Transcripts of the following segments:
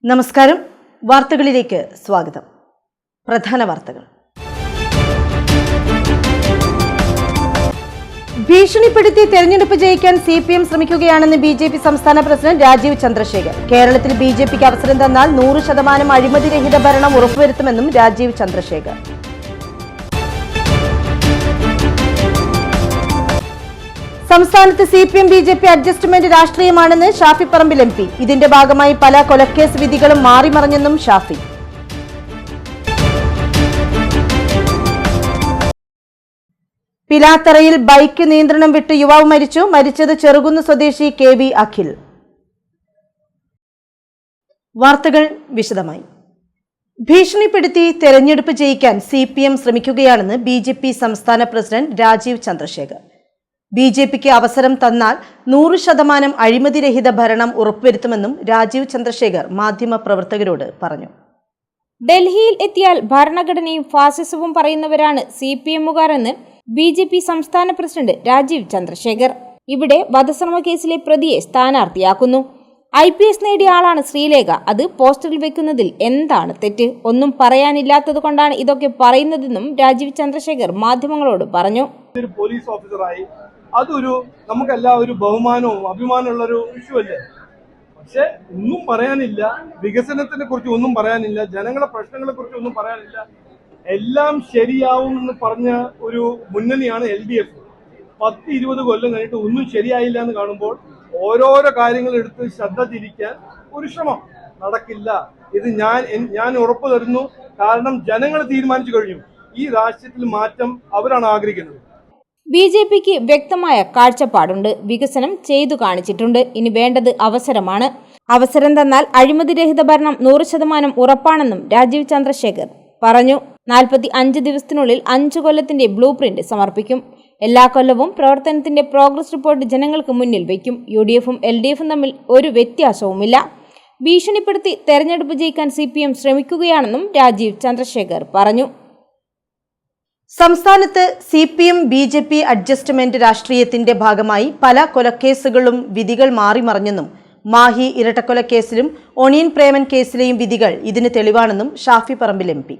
നമസ്കാരം. വാർത്തകളിലേക്ക് സ്വാഗതം. പ്രധാന വാർത്തകൾ. ഭീഷണിപ്പെടുത്തി തെരഞ്ഞെടുപ്പ് ജയിക്കാൻ CPM ശ്രമിക്കുകയാണെന്ന് BJP സംസ്ഥാന പ്രസിഡന്റ് രാജീവ് ചന്ദ്രശേഖർ. കേരളത്തിൽ BJPക്ക് അവസരം തന്നാൽ 100% അഴിമതിരഹിത ഭരണം ഉറപ്പുവരുത്തുമെന്നും രാജീവ് ചന്ദ്രശേഖർ. സംസ്ഥാനത്ത് CPM BJP adjustment രാഷ്ട്രീയമാണെന്ന് Shafi Parambil MP. ഇതിന്റെ ഭാഗമായി പല കൊലക്കേസ് വിധികളും മാറിമറിഞ്ഞെന്നും ഷാഫി. പിലാത്തറയിൽ ബൈക്ക് നിയന്ത്രണം വിട്ട് യുവാവ് മരിച്ചു. മരിച്ചത് ചെറുകുന്ന് സ്വദേശി KV അഖിൽ. വാർത്തകൾ വിശദമായി. ഭീഷണിപ്പെടുത്തി തെരഞ്ഞെടുപ്പ് ജയിക്കാൻ CPM ശ്രമിക്കുകയാണെന്ന് BJP സംസ്ഥാന പ്രസിഡന്റ് രാജീവ് ചന്ദ്രശേഖർ. BJPക്ക് അവസരം തന്നാൽ 100% അഴിമതിരഹിത ഭരണം ഉറപ്പുവരുത്തുമെന്നും രാജീവ് ചന്ദ്രശേഖർ മാധ്യമപ്രവർത്തകരോട് പറഞ്ഞു. ഡൽഹിയിൽ എത്തിയാൽ ഭരണഘടനയും ഫാസിസവും പറയുന്നവരാണ് CPMകാരെന്ന് BJP സംസ്ഥാന പ്രസിഡന്റ് രാജീവ് ചന്ദ്രശേഖർ. ഇവിടെ വധശ്രമ കേസിലെ പ്രതിയെ സ്ഥാനാർത്ഥിയാക്കുന്നു. IPS നേടിയ ആളാണ് ശ്രീലേഖ. അത് പോസ്റ്ററിൽ വെക്കുന്നതിൽ എന്താണ് തെറ്റ്? ഒന്നും പറയാനില്ലാത്തത് കൊണ്ടാണ് ഇതൊക്കെ പറയുന്നതെന്നും രാജീവ് ചന്ദ്രശേഖർ മാധ്യമങ്ങളോട് പറഞ്ഞു. പോലീസ് ഓഫീസറായി അതൊരു നമുക്കെല്ലാം ഒരു ബഹുമാനവും അഭിമാനമുള്ളൊരു ഇഷ്യൂ അല്ലേ. പക്ഷെ ഒന്നും പറയാനില്ല, വികസനത്തിനെ കുറിച്ച് ഒന്നും പറയാനില്ല, ജനങ്ങളുടെ പ്രശ്നങ്ങളെ കുറിച്ച് ഒന്നും പറയാനില്ല. എല്ലാം ശരിയാവും എന്ന് പറഞ്ഞ ഒരു മുന്നണിയാണ് LDF. 10-20 കൊല്ലം കഴിഞ്ഞിട്ട് ഒന്നും ശരിയായില്ല എന്ന് കാണുമ്പോൾ ഓരോരോ കാര്യങ്ങൾ എടുത്ത് ശ്രദ്ധ തിരിക്കാൻ ഒരു ശ്രമം നടക്കില്ല. ഇത് ഞാൻ ഉറപ്പു തരുന്നു. കാരണം ജനങ്ങൾ തീരുമാനിച്ചു കഴിഞ്ഞു. ഈ രാഷ്ട്രീയത്തിൽ മാറ്റം അവരാണ് ആഗ്രഹിക്കുന്നത്. BJPക്ക് വ്യക്തമായ കാഴ്ചപ്പാടുണ്ട്. വികസനം ചെയ്തു കാണിച്ചിട്ടുണ്ട്. ഇനി വേണ്ടത് അവസരമാണ്. അവസരം തന്നാൽ അഴിമതിരഹിത ഭരണം 100% ഉറപ്പാണെന്നും രാജീവ് ചന്ദ്രശേഖർ പറഞ്ഞു. 45 ദിവസത്തിനുള്ളിൽ 5 കൊല്ലത്തിന്റെ ബ്ലൂ പ്രിന്റ് സമർപ്പിക്കും. എല്ലാ കൊല്ലവും പ്രവർത്തനത്തിന്റെ പ്രോഗ്രസ് റിപ്പോർട്ട് ജനങ്ങൾക്ക് മുന്നിൽ വയ്ക്കും. UDFും LDFും തമ്മിൽ ഒരു വ്യത്യാസവുമില്ല. ഭീഷണിപ്പെടുത്തി തെരഞ്ഞെടുപ്പ് ജയിക്കാൻ CPM ശ്രമിക്കുകയാണെന്നും രാജീവ് ചന്ദ്രശേഖർ പറഞ്ഞു. സംസ്ഥാനത്ത് CPM BJP അഡ്ജസ്റ്റ്മെന്റ് രാഷ്ട്രീയത്തിന്റെ ഭാഗമായി പല കൊലക്കേസുകളും വിധികൾ മാറിമറിഞ്ഞെന്നും മാഹി ഇരട്ടക്കൊലക്കേസിലും ഒണിയൻ പ്രേമൻ കേസിലെയും വിധികൾ ഇതിന് തെളിവാണെന്നും ഷാഫി പറമ്പിൽ MP.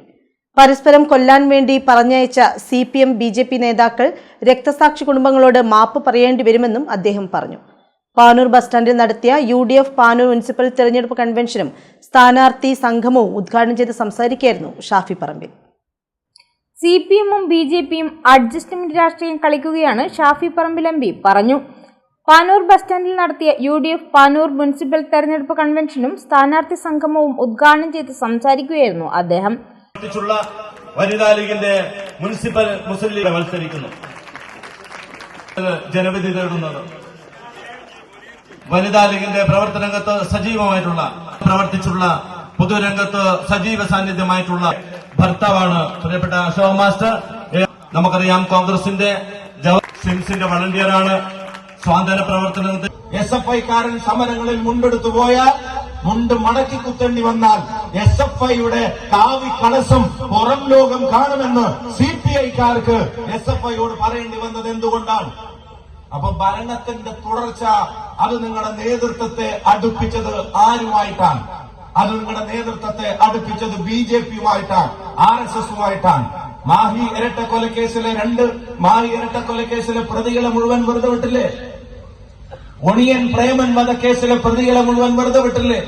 പരസ്പരം കൊല്ലാൻ വേണ്ടി പറഞ്ഞയച്ച CPM BJP നേതാക്കൾ രക്തസാക്ഷി കുടുംബങ്ങളോട് മാപ്പ് പറയേണ്ടി വരുമെന്നും അദ്ദേഹം പറഞ്ഞു. പാനൂർ ബസ് സ്റ്റാൻഡിൽ നടത്തിയ UDF പാനൂർ മുനിസിപ്പൽ തെരഞ്ഞെടുപ്പ് കൺവെൻഷനും സ്ഥാനാർത്ഥി സംഗമവും ഉദ്ഘാടനം ചെയ്ത് സംസാരിക്കുകയായിരുന്നു ഷാഫി പറമ്പിൽ. CPMും BJPയും അഡ്ജസ്റ്റ്മെന്റ് രാഷ്ട്രീയം കളിക്കുകയാണ് ഷാഫി പറമ്പിൽ MP പറഞ്ഞു. പാനൂർ ബസ് സ്റ്റാൻഡിൽ നടത്തിയ UDF പാനൂർ മുനിസിപ്പൽ തെരഞ്ഞെടുപ്പ് കൺവെൻഷനും സ്ഥാനാർത്ഥി സംഗമവും ഉദ്ഘാടനം ചെയ്ത് സംസാരിക്കുകയായിരുന്നു അദ്ദേഹം. വനിതാ ലീഗിന്റെ മുനിസിപ്പൽ മുസ്ലിം ലീഗ് മത്സരിക്കുന്നു. ജനവിധി തേടുന്നത് വനിതാ ലീഗിന്റെ പ്രവർത്തനരംഗത്ത് സജീവമായിട്ടുള്ള പ്രവർത്തിച്ചുള്ള പൊതുരംഗത്ത് സജീവ സാന്നിധ്യമായിട്ടുള്ള ഭർത്താവാണ് പ്രിയപ്പെട്ട അശോക് മാസ്റ്റർ. നമുക്കറിയാം കോൺഗ്രസിന്റെ സിംസിന്റെ വളണ്ടിയറാണ്. സ്വാതന്ത്ര്യ പ്രവർത്തനത്തിൽ SFIക്കാരൻ സമരങ്ങളിൽ മുണ്ടെടുത്തു പോയാൽ മുണ്ട് മടക്കി കുത്തേണ്ടി വന്നാൽ SFIയുടെ കാവി കളസം പുറം ലോകം കാണുമെന്ന് CPIക്കാർക്ക് SFIയോട് പറയേണ്ടി വന്നത് എന്തുകൊണ്ടാണ്? അപ്പൊ ഭരണത്തിന്റെ തുടർച്ച അത് നിങ്ങളുടെ നേതൃത്വത്തെ അടുപ്പിച്ചത് ആരുമായിട്ടാണ്? അത് നിങ്ങളുടെ നേതൃത്വത്തെ അടുപ്പിച്ചത് BJPയുമായിട്ടാണ്, RSSുമായിട്ടാണ്. മാഹി ഇരട്ടക്കൊലക്കേസിലെ പ്രതികളെ മുഴുവൻ വെറുതെ വിട്ടില്ലേ? ഒണിയൻ പ്രേമൻ വധക്കേസിലെ പ്രതികളെ മുഴുവൻ വെറുതെ വിട്ടില്ലേ?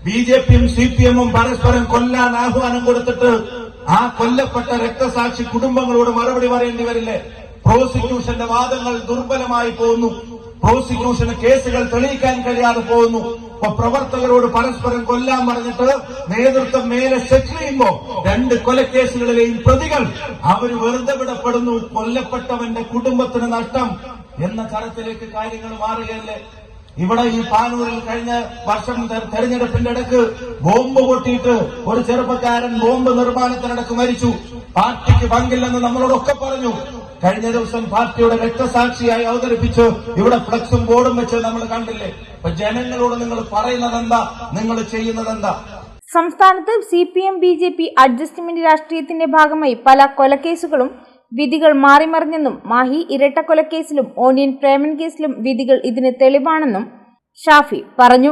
BJPയും CPMും പരസ്പരം കൊല്ലാൻ ആഹ്വാനം കൊടുത്തിട്ട് ആ കൊല്ലപ്പെട്ട രക്തസാക്ഷി കുടുംബങ്ങളോട് മറുപടി പറയേണ്ടി വരില്ലേ? പ്രോസിക്യൂഷന്റെ വാദങ്ങൾ ദുർബലമായി പോകുന്നു. പ്രോസിക്യൂഷന് കേസുകൾ തെളിയിക്കാൻ കഴിയാതെ പോകുന്നു. അപ്പൊ പ്രവർത്തകരോട് പരസ്പരം കൊല്ലാൻ പറഞ്ഞിട്ട് നേതൃത്വം മേലെ സെറ്റിൽ ചെയ്യുമ്പോ 2 കൊലക്കേസുകളിലെയും പ്രതികൾ അവർ വെറുതെ വിടപ്പെടുന്നു. കൊല്ലപ്പെട്ടവന്റെ കുടുംബത്തിന് നഷ്ടം എന്ന തരത്തിലേക്ക് കാര്യങ്ങൾ മാറുകയല്ലേ? ഇവിടെ ഈ പാനൂരിൽ കഴിഞ്ഞ വർഷം തെരഞ്ഞെടുപ്പിന്റെ ഇടയ്ക്ക് ബോംബ് പൊട്ടിയിട്ട് ഒരു ചെറുപ്പക്കാരൻ ബോംബ് നിർമ്മാണത്തിനിടക്ക് മരിച്ചു. പാർട്ടിക്ക് പങ്കില്ലെന്ന് നമ്മളോടൊക്കെ പറഞ്ഞു. കഴിഞ്ഞ ദിവസം പാർട്ടിയുടെ രക്തസാക്ഷിയായി അവതരിപ്പിച്ച് ഇവിടെ ഫ്ലക്സും ബോർഡും വെച്ച് നമ്മൾ കണ്ടില്ലേ? അപ്പൊ ജനങ്ങളോട് നിങ്ങൾ പറയുന്നതെന്താ, നിങ്ങൾ ചെയ്യുന്നതെന്താ? സംസ്ഥാനത്ത് CPM BJP അഡ്ജസ്റ്റ്മെന്റ് രാഷ്ട്രീയത്തിന്റെ ഭാഗമായി പല കൊലക്കേസുകളും വിധികൾ മാറിമറിഞ്ഞെന്നും മാഹി ഇരട്ടക്കൊലക്കേസിലും ഓണിയൻ പ്രേമൻ കേസിലും വിധികൾ ഇതിന് തെളിവാണെന്നും ഷാഫി പറഞ്ഞു.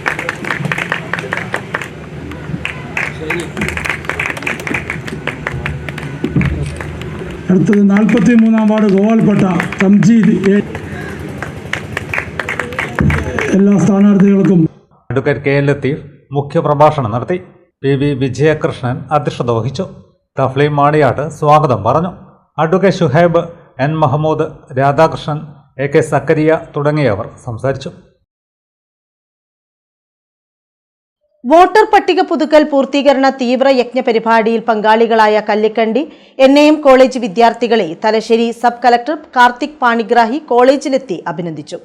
ചെയ്യും. അടുത്തത് 43-ാം വാർഡ് ഗോവാൽപേട്ട തംജീദ് എല്ലാ സ്ഥാനാർത്ഥികൾക്കും അഡ്വക്കേറ്റ് കെ ലത്തീഫ് മുഖ്യപ്രഭാഷണം നടത്തി. PV വിജയകൃഷ്ണൻ അധ്യക്ഷത വഹിച്ചു. തഫ്ലീം മാടിയാട്ട് സ്വാഗതം പറഞ്ഞു. Advocate Shuhaib, N Mahmood, Radhakrishnan, AK Zakaria തുടങ്ങിയവർ സംസാരിച്ചു. വോട്ടർ പട്ടിക പുതുക്കൽ പൂർത്തീകരണ തീവ്ര യജ്ഞ പരിപാടിയിൽ പങ്കാളികളായ കല്ലിക്കണ്ടി NAM കോളേജ് വിദ്യാർത്ഥികളെ തലശ്ശേരി സബ് കളക്ടർ കാർത്തിക് പാണിഗ്രാഹി കോളേജിലെത്തി അഭിനന്ദിച്ചു.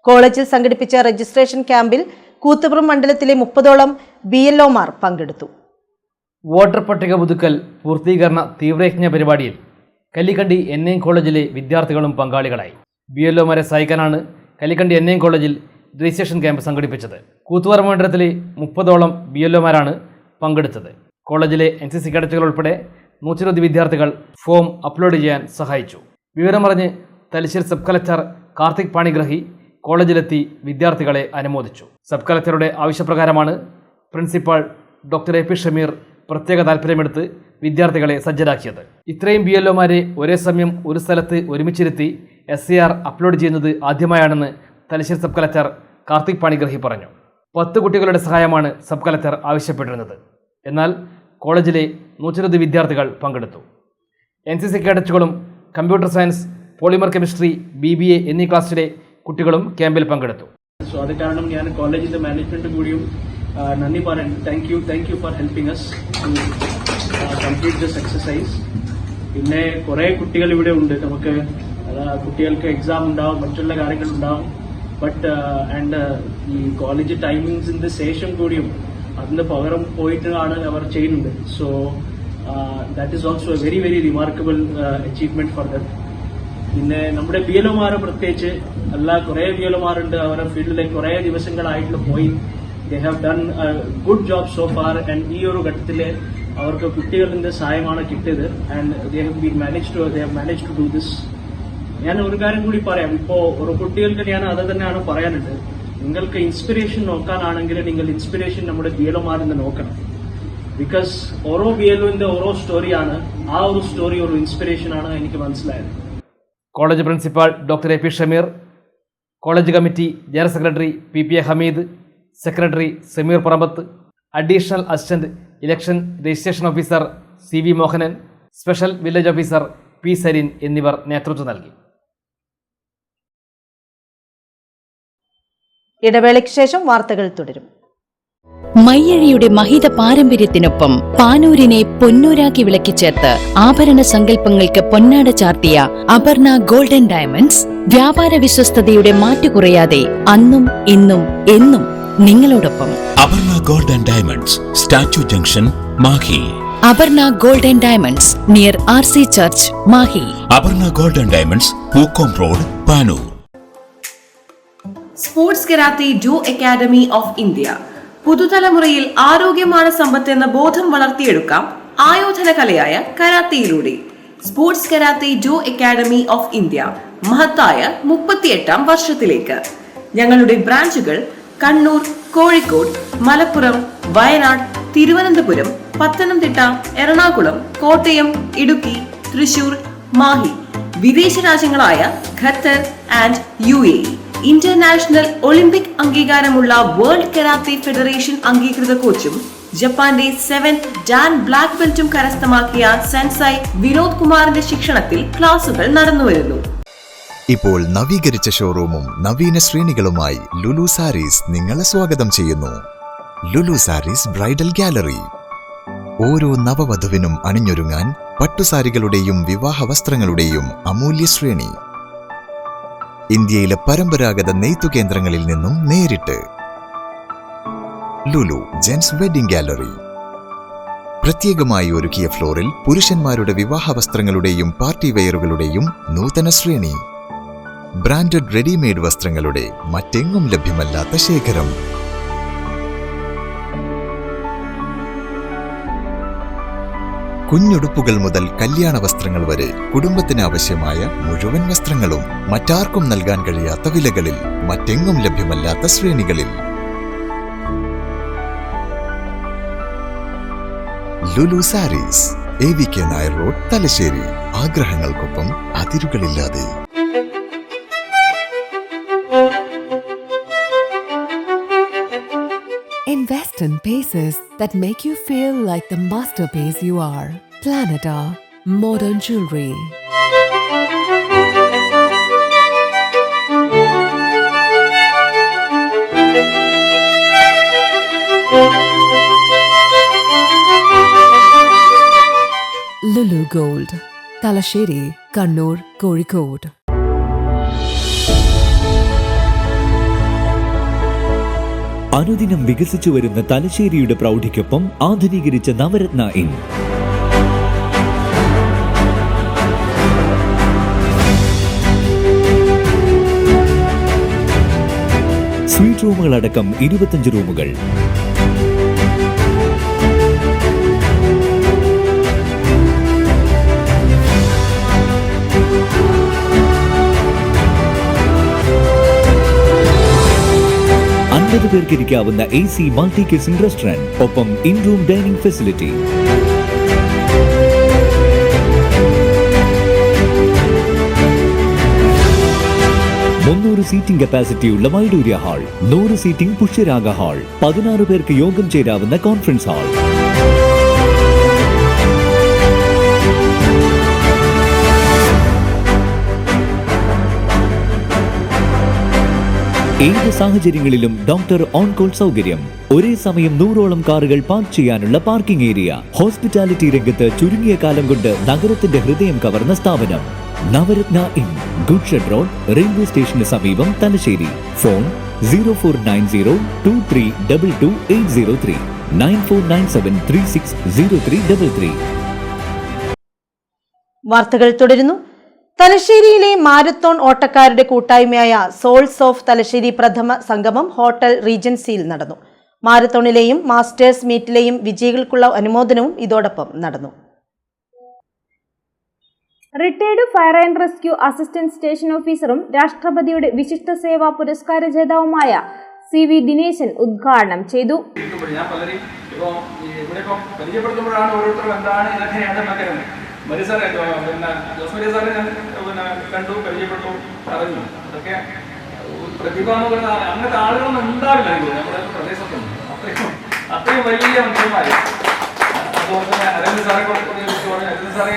കോളേജിൽ സംഘടിപ്പിച്ച രജിസ്ട്രേഷൻ ക്യാമ്പിൽ കൂത്തുപുറം മണ്ഡലത്തിലെ 30ഓളം BLOമാർ പങ്കെടുത്തു. വോട്ടർ പട്ടിക പുതുക്കൽ പൂർത്തീകരണ തീവ്രയജ്ഞ പരിപാടിയിൽ കല്ലിക്കണ്ടി NAM കോളേജിലെ വിദ്യാർത്ഥികളും പങ്കാളികളായി. BLOമാരെ സഹായിക്കാനാണ് കല്ലിക്കണ്ടി NAM കോളേജിൽ രജിസ്ട്രേഷൻ ക്യാമ്പ് സംഘടിപ്പിച്ചത്. കൂത്തുപുറം മണ്ഡലത്തിലെ 30ഓളം BLOമാരാണ് പങ്കെടുത്തത്. കോളേജിലെ NCC കേഡറ്റുകൾ ഉൾപ്പെടെ 120 വിദ്യാർത്ഥികൾ ഫോം അപ്ലോഡ് ചെയ്യാൻ സഹായിച്ചു. വിവരമറിഞ്ഞ് തലശ്ശേരി സബ് കളക്ടർ കാർത്തിക് പാണിഗ്രഹി കോളേജിലെത്തി വിദ്യാർത്ഥികളെ അനുമോദിച്ചു. സബ് കളക്ടറുടെ ആവശ്യപ്രകാരമാണ് പ്രിൻസിപ്പാൾ ഡോക്ടർ AP ഷമീർ പ്രത്യേക താൽപ്പര്യമെടുത്ത് വിദ്യാർത്ഥികളെ സജ്ജരാക്കിയത്. ഇത്രയും BLOമാരെ ഒരേ സമയം ഒരു സ്ഥലത്ത് ഒരുമിച്ചിരുത്തി SAR അപ്ലോഡ് ചെയ്യുന്നത് ആദ്യമായാണെന്ന് തലശ്ശേരി സബ് കളക്ടർ കാർത്തിക് പാണിഗ്രഹി പറഞ്ഞു. 10 കുട്ടികളുടെ സഹായമാണ് സബ് കളക്ടർ ആവശ്യപ്പെട്ടിരുന്നത്. എന്നാൽ കോളേജിലെ 120 വിദ്യാർത്ഥികൾ പങ്കെടുത്തു. NCC കേഡറ്റുകളും computer science, polymer chemistry, BBA എന്നീ ക്ലാസ്സിലെ കുട്ടികളും ക്യാമ്പിൽ പങ്കെടുത്തു. സോ അത് കാരണം ഞാൻ കോളേജിന്റെ മാനേജ്മെന്റ് കൂടിയും നന്ദി പറയാൻ thank you for helping us to complete this exercise. പിന്നെ കുറെ കുട്ടികൾ ഇവിടെ ഉണ്ട്. നമുക്ക് കുട്ടികൾക്ക് എക്സാം ഉണ്ടാവും, മറ്റുള്ള കാര്യങ്ങൾ ഉണ്ടാവും. ബട്ട് ഈ കോളേജ് ടൈമിങ്സിന്റെ ശേഷം കൂടിയും അതിന് പകരം പോയിട്ടാണ് അവർ ചെയ്യുന്നത്. So that is also A very very remarkable achievement for them. പിന്നെ നമ്മുടെ BLOമാർ പ്രത്യേകിച്ച് കുറെ BLOമാരുണ്ട്. അവരുടെ ഫീൽഡിലേക്ക് കുറെ ദിവസങ്ങളായിട്ട് പോയി. They have done good job so far. And ഈ ഒരു ഘട്ടത്തിൽ അവർക്ക് കുട്ടികളുടെ സഹായമാണ് കിട്ടിയത്. And they have manage to do this. ഞാൻ ഒരു കാര്യം കൂടി പറയാം. ഇപ്പോ ഒരു കുട്ടികൾക്ക് ഞാൻ അത് തന്നെയാണ് പറയാനുള്ളത്. നിങ്ങൾക്ക് ഇൻസ്പിറേഷൻ നോക്കാനാണെങ്കിൽ നിങ്ങൾ ഇൻസ്പിറേഷൻ നമ്മുടെ BLOമാരിൽ നിന്ന് നോക്കണം. ബിക്കോസ് ഓരോ BLOന്റെ ഓരോ സ്റ്റോറിയാണ്. ആ ഒരു സ്റ്റോറി ഒരു ഇൻസ്പിറേഷൻ ആണ് എനിക്ക് മനസ്സിലായത്. College principal doctor AP Shameer, college committee general secretary PPA Hameed, secretary Sameer Parambath, additional assistant election registration officer CV Mohanan, special village officer P Sareen എന്നിവർ നേതൃത്വം നൽകി. ഇടവേളയ്ക്ക് ശേഷം വാർത്തകൾ തുടരും. മയ്യഴിയുടെ മഹിത പാരമ്പര്യത്തിനൊപ്പം പാനൂരിനെ പൊന്നൂരാക്കി വിളക്കിച്ചേർത്ത് ആഭരണ സങ്കല്പങ്ങൾക്ക് പൊന്നാട ചാർത്തിയ അപർണ ഗോൾഡൻ ഡയമണ്ട്സ് വ്യാപാര വിശ്വസ്തതയുടെ മാറ്റുകുറയാതെ അന്നും ഇന്നും എന്നും നിങ്ങളോടൊപ്പം. Aparna golden diamonds, statue junction, Mahe. Aparna golden diamonds near RC church, Mahe. Aparna golden diamonds, Pookkom road, Panoor. Sports karate Jo academy of India. പുതുതലമുറയിൽ ആരോഗ്യമാണ് സമ്പത്ത് എന്ന ബോധം വളർത്തിയെടുക്കാം ആയോധന കലയായ കരാത്തയിലൂടെ. Sports karate Jo academy of India മഹത്തായ 38ാം വർഷത്തിലേക്ക്. ഞങ്ങളുടെ ബ്രാഞ്ചുകൾ കണ്ണൂർ, കോഴിക്കോട്, മലപ്പുറം, വയനാട്, തിരുവനന്തപുരം, പത്തനംതിട്ട, എറണാകുളം, കോട്ടയം, ഇടുക്കി, തൃശൂർ, മാഹി. വിദേശ രാജ്യങ്ങളായ Qatar and UAE. International olympic അംഗീകാരമുള്ള വേൾഡ് കരാത്തെ ഫെഡറേഷൻ അംഗീകൃത കോച്ചും ജപ്പാന്റെ 7th ഡാൻ ബ്ലാക്ക് ബെൽറ്റും കരസ്ഥമാക്കിയ സെൻസായ് വിനോദ് കുമാറിന്റെ ശിക്ഷണത്തിൽ ക്ലാസുകൾ നടന്നുവരുന്നു. ഇപ്പോൾ നവീകരിച്ച ഷോറൂമും നവീന ശ്രേണികളുമായി ലുലു സാരീസ് നിങ്ങളെ സ്വാഗതം ചെയ്യുന്നു. Lulu saris bridal gallery. ഓരോ നവവധുവിനും അണിഞ്ഞൊരുങ്ങാൻ പട്ടുസാരികളുടെയും വിവാഹ വസ്ത്രങ്ങളുടെയും അമൂല്യ ശ്രേണി. ഇന്ത്യയിലെ പരമ്പരാഗത നെയ്ത്തു കേന്ദ്രങ്ങളിൽ നിന്നും നേരിട്ട്. Lulu gents wedding gallery. പ്രത്യേകമായി ഒരുക്കിയ ഫ്ലോറിൽ പുരുഷന്മാരുടെ വിവാഹ വസ്ത്രങ്ങളുടെയും പാർട്ടി വെയറുകളുടെയും നൂതന ശ്രേണി. ബ്രാൻഡഡ് റെഡിമെയ്ഡ് വസ്ത്രങ്ങളുടെ മറ്റെങ്ങും ലഭ്യമല്ലാത്ത ശേഖരം. കുഞ്ഞുടുപ്പുകൾ മുതൽ കല്യാണ വസ്ത്രങ്ങൾ വരെ കുടുംബത്തിന് ആവശ്യമായ മുഴുവൻ വസ്ത്രങ്ങളും മറ്റാർക്കും നൽകാൻ കഴിയാത്ത വിലകളിൽ, മറ്റെങ്ങും ലഭ്യമല്ലാത്ത ശ്രേണികളിൽ. Lulu saris, AVK Nair road, Thalassery. ആഗ്രഹങ്ങൾക്കൊപ്പം അതിരുകളില്ലാതെ. Invest in pieces that make you feel like the masterpiece you are. Planeta Modern Jewelry. Lulu Gold, Talasheri, Kannur, Kozhikode. അനുദിനം വികസിച്ചു വരുന്ന തലശ്ശേരിയുടെ പ്രൗഢിക്കൊപ്പം ആധുനീകരിച്ച നവരത്ന ഇൻ. സ്വീറ്റ് റൂമുകളടക്കം 25 റൂമുകൾ. പേർക്ക് ഇരിക്കാവുന്ന AC മൾട്ടി കിച്ചൺ റെസ്റ്റോറന്റ്, ഒപ്പം in room dining facility. Seating കപ്പാസിറ്റിയുള്ള Vaidoorya hall, 100 seating Pushyaraga hall, 16 പേർക്ക് യോഗം ചേരാവുന്ന കോൺഫറൻസ് ഹാൾ. ഏത് സാഹചര്യങ്ങളിലും ഡോക്ടർ ഓൺ കോൾ സൗകര്യം, ഒരേ സമയം 100ഓളം കാറുകൾ പാർക്ക് ചെയ്യാനുള്ള പാർക്കിംഗ് ഏരിയ. ഹോസ്പിറ്റാലിറ്റി രംഗത്ത് ചുരുങ്ങിയ കാലം കൊണ്ട് നഗരത്തിന്റെ ഹൃദയം കവർന്ന സ്ഥാപനം Navaratna inn, goods shed road, railway സ്റ്റേഷന് സമീപം, തലശ്ശേരി. ഫോൺ 049023228803 9497360333. വാർത്തകൾ തുടരുന്നു. തലശ്ശേരിയിലെ മാരത്തോൺ ഓട്ടക്കാരുടെ കൂട്ടായ്മയായ സോൾസ് ഓഫ് തലശ്ശേരി പ്രഥമ സംഗമം ഹോട്ടൽ റീജൻസിയിൽ നടന്നു. മാരത്തോണിലെയും മാസ്റ്റേഴ്സ് മീറ്റിലെയും വിജയികൾക്കുള്ള അനുമോദനവും ഇതോടൊപ്പം നടന്നു. Retired fire and rescue assistant station ഓഫീസറും രാഷ്ട്രപതിയുടെ വിശിഷ്ട സേവാ പുരസ്കാര ജേതാവുമായ CV ദിനേശൻ ഉദ്ഘാടനം ചെയ്തു. മരി സാറേ, ജോസ്മരി സാറെ ഞാൻ കണ്ടു, പരിചയപ്പെട്ടു, അറിഞ്ഞു. അതൊക്കെ പ്രതിഭ എന്ന് പറയുന്ന അങ്ങനത്തെ ആളുകളൊന്നും ഉണ്ടാവില്ല നമ്മുടെ പ്രദേശത്തൊന്നും. അത്രയും വലിയ മനുഷ്യന്മാര്. അതുപോലെ തന്നെ അരവിന്ദ് സാറെ കുറിച്ച് പറഞ്ഞു. അരവിന്ദ് സാറെ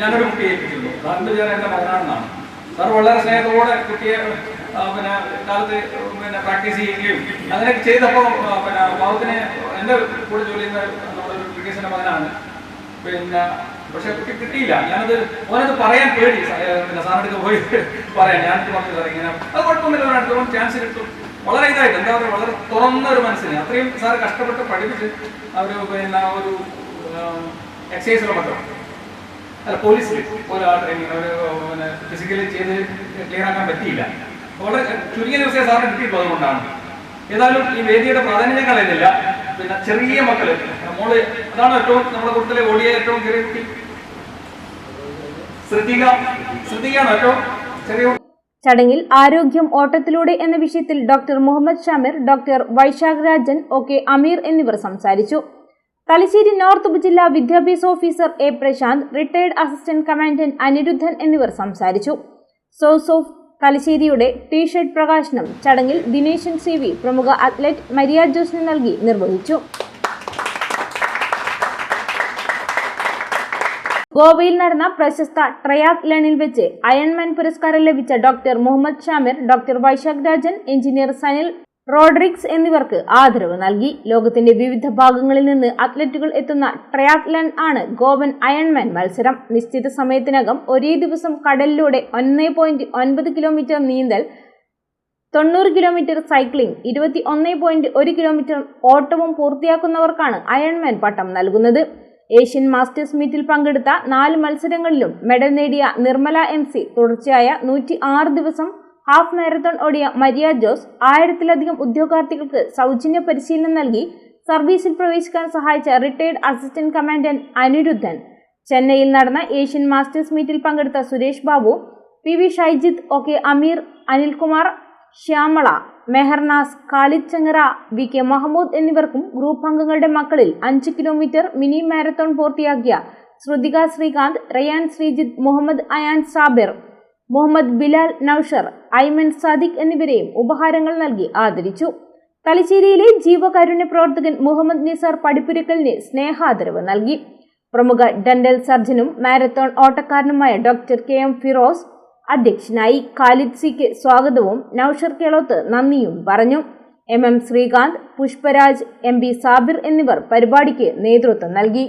ഞാനൊരു കുട്ടിയെ ഏൽപ്പിച്ചിരുന്നു. സാറിന്റെ വിചാരം എന്റെ മകനാണെന്നാണ്. സാർ വളരെ സ്നേഹത്തോടെ കുട്ടിയെ കാലത്ത് പ്രാക്ടീസ് ചെയ്യുകയും അങ്ങനെയൊക്കെ ചെയ്തപ്പോൾ പാവത്തിന് എൻ്റെ കൂടെ ജോലി ചെയ്യുന്ന നമ്മുടെ ഒരു ബ്രിട്ടീഷിന്റെ മകനാണ്. പക്ഷെ കുട്ടി കിട്ടിയില്ല. ഞാനത് ഓനത് പറയാൻ പേടി. സാറിനടുത്ത് പോയി പറയാം, ഞാനിത് പറഞ്ഞു സാറേ ഇങ്ങനെ. അത് കുഴപ്പമൊന്നുമില്ല, അടുത്തോളം ചാൻസ് കിട്ടും. വളരെ ഇതായിട്ട് എന്താ പറയുക, വളരെ തുറന്ന ഒരു മനസ്സിന് അത്രയും സാറ് കഷ്ടപ്പെട്ട് പഠിപ്പിച്ച് ഒരു എക്സൈസിലോ മറ്റോ അല്ല പോലീസിൽ ഒരാൾ ട്രെയിനിങ് ഫിസിക്കലി ചെയ്ത് ക്ലിയർ ആക്കാൻ പറ്റിയില്ല. വളരെ ചുരുങ്ങിയ ദിവസമേ സാറിന് കിട്ടിയിട്ടുള്ളൂ. അതുകൊണ്ടാണ് ഏതായാലും ഈ വേദിയുടെ പ്രാധാന്യം ഞാൻ കളയുന്നില്ല. ചെറിയ മക്കള് മോള്, അതാണ് ഏറ്റവും നമ്മുടെ കൂട്ടത്തിലെ ഓടിയ ഏറ്റവും ചെറിയ കുട്ടി ശ്രദ്ധിക്കാണ് ഏറ്റവും ചെറിയ. ചടങ്ങിൽ ആരോഗ്യം ഓട്ടത്തിലൂടെ എന്ന വിഷയത്തിൽ doctor Muhammad Shamir, doctor Vaishakh Rajan, OK Ameer എന്നിവർ സംസാരിച്ചു. തലശ്ശേരി നോർത്ത് ഉപജില്ലാ വിദ്യാഭ്യാസ officer A Prashanth, retired assistant commandant Aniruddhan എന്നിവർ സംസാരിച്ചു. സോഴ്സ് ഓഫ് തലശ്ശേരിയുടെ ടീഷർട്ട് പ്രകാശനം ചടങ്ങിൽ ദിനേശൻ CV പ്രമുഖ അത്ലറ്റ് മരിയ ജോസിന് നൽകി നിർവഹിച്ചു. ഗോവയിൽ നടന്ന പ്രശസ്ത ട്രയാത്ലണിൽ വെച്ച് അയൺമാൻ പുരസ്കാരം ലഭിച്ച doctor Muhammad Shamir, doctor Vaishakh Rajan, engineer Sanil Rodrigues എന്നിവർക്ക് ആദരവ് നൽകി. ലോകത്തിന്റെ വിവിധ ഭാഗങ്ങളിൽ നിന്ന് അത്ലറ്റുകൾ എത്തുന്ന ട്രയാത്ലൺ ആണ് ഗോവൻ അയൺമാൻ മത്സരം. നിശ്ചിത സമയത്തിനകം ഒരേ ദിവസം കടലിലൂടെ 1.9 കിലോമീറ്റർ നീന്തൽ, 90 കിലോമീറ്റർ സൈക്ലിംഗ്, 21.1 കിലോമീറ്റർ ഓട്ടവും പൂർത്തിയാക്കുന്നവർക്കാണ് അയൺമാൻ പട്ടം നൽകുന്നത്. ഏഷ്യൻ മാസ്റ്റേഴ്സ് മീറ്റിൽ പങ്കെടുത്ത 4 മത്സരങ്ങളിലും മെഡൽ നേടിയ നിർമ്മല MC, തുടർച്ചയായ 106 ദിവസം ഹാഫ് മാരത്തോൺ ഓടിയ മരിയ ജോസ്, 1000-ലധികം ഉദ്യോഗാർത്ഥികൾക്ക് സൗജന്യ പരിശീലനം നൽകി സർവീസിൽ പ്രവേശിക്കാൻ സഹായിച്ച റിട്ടയർഡ് അസിസ്റ്റന്റ് കമാൻഡന്റ് അനിരുദ്ധൻ, ചെന്നൈയിൽ നടന്ന ഏഷ്യൻ മാസ്റ്റേഴ്സ് മീറ്റിൽ പങ്കെടുത്ത സുരേഷ് ബാബു, PV ഷൈജിത്ത്, OK അമീർ, അനിൽകുമാർ, ശ്യാമള, മെഹർനാസ്, ഖാലിദ് ചങ്ങറ, VK മഹമ്മൂദ് എന്നിവർക്കും ഗ്രൂപ്പ് അംഗങ്ങളുടെ മക്കളിൽ 5 കിലോമീറ്റർ മിനി മാരത്തോൺ പൂർത്തിയാക്കിയ ശ്രുതിക ശ്രീകാന്ത്, റയാൻ ശ്രീജിത്ത്, മുഹമ്മദ് അയാൻ സാബിർ, മുഹമ്മദ് ബിലാൽ നൌഷർ, ഐമൻ സാദിഖ് എന്നിവരെയും ഉപഹാരങ്ങൾ നൽകി ആദരിച്ചു. തലശ്ശേരിയിലെ ജീവകാരുണ്യ പ്രവർത്തകൻ മുഹമ്മദ് നിസാർ പടിപ്പുരക്കലിന് സ്നേഹാദരവ് നൽകി. പ്രമുഖ ഡെന്റൽ സർജനും മാരത്തോൺ ഓട്ടക്കാരനുമായ ഡോക്ടർ KM ഫിറോസ് അധ്യക്ഷനായി. ഖാലിദ് സിക്ക് സ്വാഗതവും നൌഷർ കേളോത്ത് നന്ദിയും പറഞ്ഞു. MM ശ്രീകാന്ത്, പുഷ്പരാജ്, MB സാബിർ എന്നിവർ പരിപാടിക്ക് നേതൃത്വം നൽകി.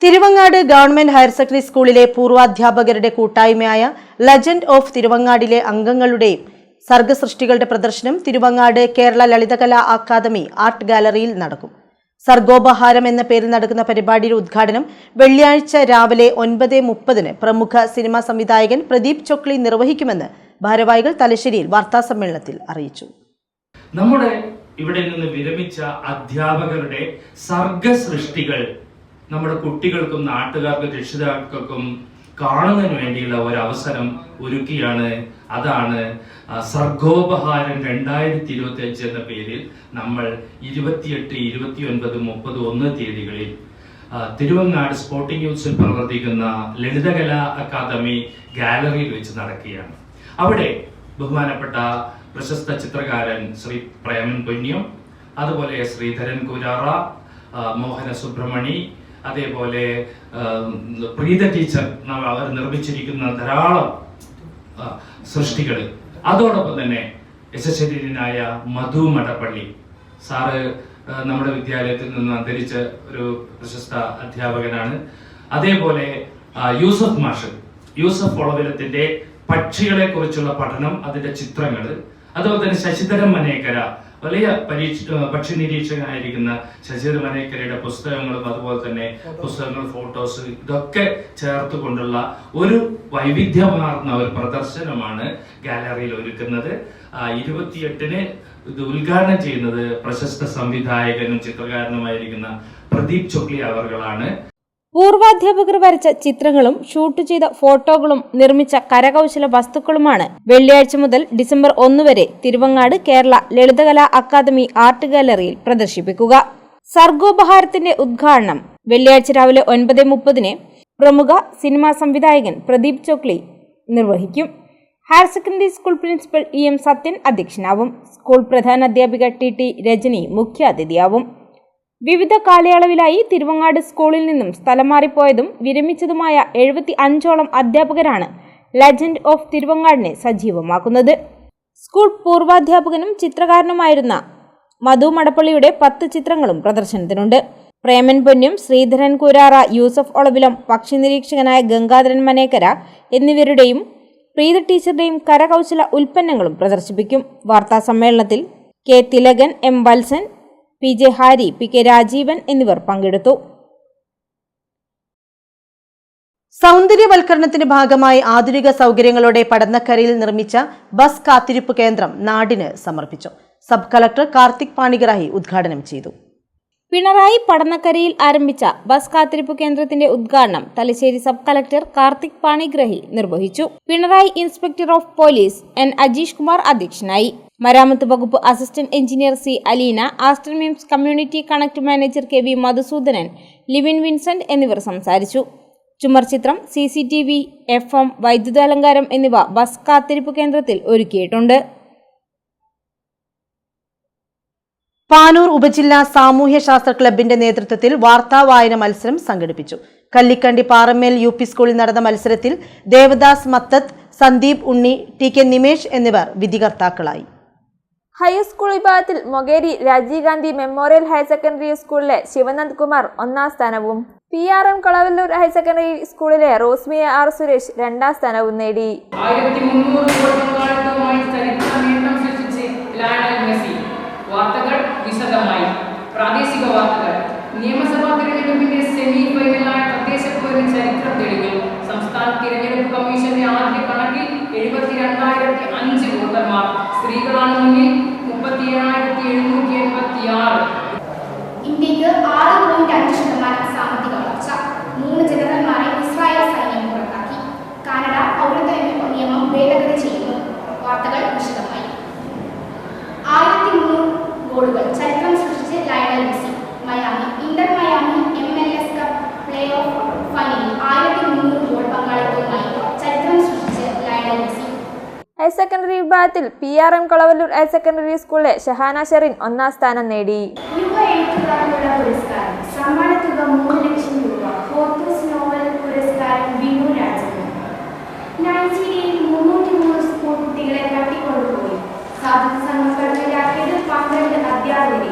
തിരുവങ്ങാട് ഗവൺമെന്റ് ഹയർ സെക്കൻഡറി സ്കൂളിലെ പൂർവാധ്യാപകരുടെ കൂട്ടായ്മയായ ലെജൻഡ് ഓഫ് തിരുവങ്ങാടിലെ അംഗങ്ങളുടെയും സർഗസൃഷ്ടികളുടെ പ്രദർശനം തിരുവങ്ങാട് കേരള ലളിതകലാ അക്കാദമി ആർട്ട് ഗാലറിയിൽ നടക്കും. സർഗോപഹാരം എന്ന പേരിൽ നടക്കുന്ന പരിപാടിയുടെ ഉദ്ഘാടനം വെള്ളിയാഴ്ച രാവിലെ 9:30 പ്രമുഖ സിനിമാ സംവിധായകൻ പ്രദീപ് ചൊക്ലി നിർവഹിക്കുമെന്ന് ഭാരവാഹികൾ തലശ്ശേരിയിൽ വാർത്താസമ്മേളനത്തിൽ അറിയിച്ചു. നമ്മുടെ ഇവിടെ നിന്ന് വിരമിച്ച അധ്യാപകരുടെ സർഗസൃഷ്ടികൾ നമ്മുടെ കുട്ടികൾക്കും നാട്ടുകാർക്കും രക്ഷിതാക്കൾക്കും കാണുന്നതിന് വേണ്ടിയുള്ള ഒരു അവസരം ഒരുക്കിയാണ്. അതാണ് സർഗോപഹാരം 2025 എന്ന പേരിൽ നമ്മൾ 28, 29, 31 തീയതികളിൽ തിരുവങ്ങാട് സ്പോർട്ടിംഗ് യൂണിറ്റ്സിൽ പ്രവർത്തിക്കുന്ന ലളിതകലാ അക്കാദമി ഗാലറിയിൽ വെച്ച് നടക്കുകയാണ്. അവിടെ ബഹുമാനപ്പെട്ട പ്രശസ്ത ചിത്രകാരൻ ശ്രീ പ്രേമൻ പൊന്ന്യം, അതുപോലെ ശ്രീധരൻ കുരാറ, മോഹന സുബ്രഹ്മണി, അതേപോലെ പ്രീത ടീച്ചർ അവർ നിർമ്മിച്ചിരിക്കുന്ന ധാരാളം സൃഷ്ടികൾ, അതോടൊപ്പം തന്നെ യശസ്വരീനായ മധു മടപ്പള്ളി സാറ് നമ്മുടെ വിദ്യാലയത്തിൽ നിന്ന് അന്തരിച്ച ഒരു പ്രശസ്ത അധ്യാപകനാണ്. അതേപോലെ യൂസഫ് ഒളവിലത്തിന്റെ പക്ഷികളെ കുറിച്ചുള്ള പഠനം, അതിന്റെ ചിത്രങ്ങൾ, അതുപോലെ തന്നെ ശശിധരൻ മനേക്കര വലിയ പക്ഷി നിരീക്ഷകനായിരിക്കുന്ന ശശിധരൻ മനേക്കരയുടെ പുസ്തകങ്ങളും അതുപോലെ തന്നെ പുസ്തകങ്ങൾ, ഫോട്ടോസ് ഇതൊക്കെ ചേർത്തുകൊണ്ടുള്ള ഒരു വൈവിധ്യമാർന്ന ഒരു പ്രദർശനമാണ് ഗാലറിയിൽ ഒരുക്കുന്നത്. 28-ന് ഇത് ഉദ്ഘാടനം ചെയ്യുന്നത് പ്രശസ്ത സംവിധായകനും ചിത്രകാരനുമായിരിക്കുന്ന പ്രദീപ് ചൊക്ലി അവർകളാണ്. പൂർവാധ്യാപകർ വരച്ച ചിത്രങ്ങളും ഷൂട്ട് ചെയ്ത ഫോട്ടോകളും നിർമ്മിച്ച കരകൗശല വസ്തുക്കളുമാണ് വെള്ളിയാഴ്ച മുതൽ ഡിസംബർ 1 വരെ തിരുവങ്ങാട് കേരള ലളിതകലാ അക്കാദമി ആർട്ട് ഗാലറിയിൽ പ്രദർശിപ്പിക്കുക. സർഗോപഹാരത്തിന്റെ ഉദ്ഘാടനം വെള്ളിയാഴ്ച രാവിലെ 9:30 പ്രമുഖ സിനിമാ സംവിധായകൻ പ്രദീപ് ചൊക്ലി നിർവഹിക്കും. Higher secondary school principal EM Sathyan അധ്യക്ഷനാവും. സ്കൂൾ പ്രധാനാധ്യാപിക TT രജനി മുഖ്യാതിഥിയാവും. വിവിധ കാലയളവിലായി തിരുവങ്ങാട് സ്കൂളിൽ നിന്നും സ്ഥലം മാറിപ്പോയതും വിരമിച്ചതുമായ 75ഓളം അധ്യാപകരാണ് ലെജൻഡ് ഓഫ് തിരുവങ്ങാടിനെ സജീവമാക്കുന്നത്. സ്കൂൾ പൂർവാധ്യാപകനും ചിത്രകാരനുമായിരുന്ന മധു മടപ്പള്ളിയുടെ 10 ചിത്രങ്ങളും പ്രദർശനത്തിനുണ്ട്. പ്രേമൻ പൊന്ന്യം, ശ്രീധരൻ കുരാറ, യൂസഫ് ഒളവിലം, പക്ഷി നിരീക്ഷകനായ ഗംഗാധരൻ മനേക്കര എന്നിവരുടെയും പ്രീത ടീച്ചറുടെയും കരകൗശല ഉൽപ്പന്നങ്ങളും പ്രദർശിപ്പിക്കും. വാർത്താ സമ്മേളനത്തിൽ K Thilakan, M Valsan, PJ Harry, PK Rajeevan എന്നിവർ പങ്കെടുത്തു. സൗന്ദര്യവൽക്കരണത്തിന്റെ ഭാഗമായി ആധുനിക സൗകര്യങ്ങളോടെ പടന്നക്കരയിൽ നിർമ്മിച്ച ബസ് കാത്തിരിപ്പ് കേന്ദ്രം നാടിന് സമർപ്പിച്ചു. സബ് കളക്ടർ കാർത്തിക് പാണിഗ്രാഹി ഉദ്ഘാടനം ചെയ്തു. പിണറായി പടന്നക്കരയിൽ ആരംഭിച്ച ബസ് കാത്തിരിപ്പ് കേന്ദ്രത്തിന്റെ ഉദ്ഘാടനം തലശ്ശേരി സബ് കളക്ടർ കാർത്തിക് പാണിഗ്രഹി നിർവഹിച്ചു. Pinarayi inspector of police N Ajeesh Kumar അധ്യക്ഷനായി. മരാമത്ത് വകുപ്പ് assistant engineer C Aleena, Aster MIMS community connect manager KV Madhusoodanan, Livin Vincent എന്നിവർ സംസാരിച്ചു. ചുമർ ചിത്രം, CCTV, FM, വൈദ്യുതാലങ്കാരം എന്നിവ ബസ് കാത്തിരിപ്പ് കേന്ദ്രത്തിൽ ഒരുക്കിയിട്ടുണ്ട്. പാനൂർ ഉപജില്ലാ സാമൂഹ്യശാസ്ത്ര ക്ലബിന്റെ നേതൃത്വത്തിൽ വാർത്താ വായന മത്സരം സംഘടിപ്പിച്ചു. കല്ലിക്കണ്ടി പാറമേൽ UP സ്കൂളിൽ നടന്ന മത്സരത്തിൽ ദേവദാസ് മത്തത്ത്, സന്ദീപ് ഉണ്ണി, TK നിമേഷ് എന്നിവർ വിധികർത്താക്കളായി. ഹൈസ്കൂൾ വിഭാഗത്തിൽ Mokeri Rajiv Gandhi memorial higher secondary സ്കൂളിലെ ശിവനന്ദ് കുമാർ 1ാം സ്ഥാനവും PRM കൊളവല്ലൂർ ഹയർ സെക്കൻഡറി സ്കൂളിലെ റോസ്മിയ R സുരേഷ് 2ാം സ്ഥാനവും നേടി. 1300 വാർത്തകൾ വിശദമായി. പ്രാദേശിക വാർത്തകൾ. നിയമസഭാ തിരഞ്ഞെടുപ്പിന്റെ സെമി ഫൈനലായ തദ്ദേശ പോരിന് ചരിത്രം തെളിഞ്ഞു. സംസ്ഥാന തിരഞ്ഞെടുപ്പ് കമ്മീഷന്റെ ആദ്യ കണക്കിൽ 72,005 വോട്ടർമാർ. സ്ത്രീകളാണ് മുന്നിൽ 37,786. ഇന്ത്യക്ക് 6.5% സാമ്പത്തിക വളർച്ച. 3 ജനറൽമാരെ ഇസ്രായേൽ സൈന്യം പുറത്താക്കി. കാനഡ പൗരത്വ നിയമം ഭേദഗതി ചെയ്യുന്നു. വാർത്തകൾ ഗോളുകൾ ചരിത്രം സൃഷ്ടിച്ച് Lionel Messi. Miami Inter Miami MLS cup play off ഫൈനലിൽ 1300 ഗോൾ പങ്കാളിത്തവുമായി ചരിത്രം സൃഷ്ടിച്ച് ലയണൽ മെസ്സി. ഹയർ സെക്കൻഡറി വിഭാഗത്തിൽ PRM കൊളവല്ലൂർ ഹയർ സെക്കൻഡറി സ്കൂളിലെ ഷഹാന ഷെറിൻ ഒന്നാം സ്ഥാനം നേടി. യുവ എഴുത്തുകാർക്കുള്ള പുരസ്കാരം സമ്മാനത്തുക 3 ലക്ഷം രൂപ. ഫോർത്തൂസ് നോവൽ പുരസ്കാരം വിനു രാജന്. നൈജീരിയയിൽ 303 സ്കൂൾ കുട്ടികളെ തട്ടിക്കൊണ്ടുപോയി. സാധുത സംഘം കടത്തിലാക്കിയത് 12 അധ്യാപകരെ.